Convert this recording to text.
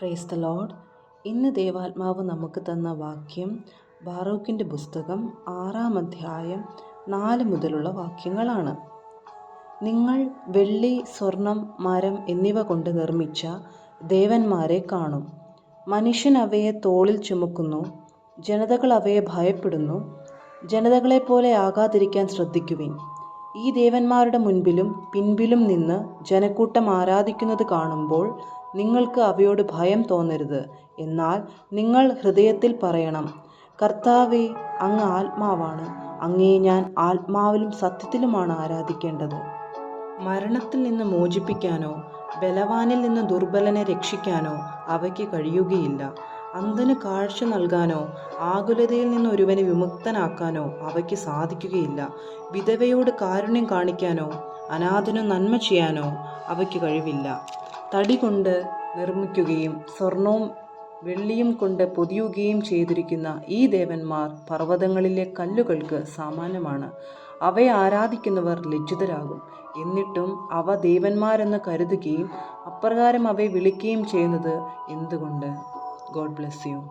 Praise the Lord. ഇന്ന് ദൈവാത്മാവ് നമുക്ക് തന്ന വാക്യം ബാറൂക്കിൻ്റെ പുസ്തകം 6-ാം അധ്യായം 4 മുതലുള്ള വാക്യങ്ങളാണ്. നിങ്ങൾ വെള്ളി, സ്വർണം, മരം എന്നിവ കൊണ്ട് നിർമ്മിച്ച ദേവന്മാരെ കാണും. മനുഷ്യൻ അവയെ തോളിൽ ചുമക്കുന്നു. ജനതകൾ അവയെ ഭയപ്പെടുന്നു. ജനതകളെപ്പോലെ ആകാതിരിക്കാൻ ശ്രദ്ധിക്കുവിൻ. ഈ ദേവന്മാരുടെ മുൻപിലും പിൻപിലും നിന്ന് ജനക്കൂട്ടം ആരാധിക്കുന്നത് കാണുമ്പോൾ നിങ്ങൾക്ക് അവയോട് ഭയം തോന്നരുത്. എന്നാൽ നിങ്ങൾ ഹൃദയത്തിൽ പറയണം, കർത്താവേ, അങ്ങ് ആത്മാവാണ്. അങ്ങയെ ഞാൻ ആത്മാവിലും സത്യത്തിലുമാണ് ആരാധിക്കേണ്ടത്. മരണത്തിൽ നിന്ന് മോചിപ്പിക്കാനോ ബലവാനിൽ നിന്ന് ദുർബലനെ രക്ഷിക്കാനോ അവയ്ക്ക് കഴിയുകയില്ല. അന്ധന് കാഴ്ച നൽകാനോ ആകുലതയിൽ നിന്ന് ഒരുവനെ വിമുക്തനാക്കാനോ അവയ്ക്ക് സാധിക്കുകയില്ല. വിധവയോട് കാരുണ്യം കാണിക്കാനോ അനാഥനു നന്മ ചെയ്യാനോ അവയ്ക്ക് കഴിവില്ല. തടി കൊണ്ട് നിർമ്മിക്കുകയും സ്വർണവും വെള്ളിയും കൊണ്ട് പൊതിയുകയും ചെയ്തിരിക്കുന്ന ഈ ദേവന്മാർ പർവ്വതങ്ങളിലെ കല്ലുകൾക്ക് സാമാന്യമാണ്. അവയെ ആരാധിക്കുന്നവർ ലജ്ജിതരാകും. എന്നിട്ടും അവ ദേവന്മാരെന്ന് കരുതുകയും അപ്രകാരം അവയെ വിളിക്കുകയും ചെയ്യുന്നത് എന്തുകൊണ്ട്? God bless you.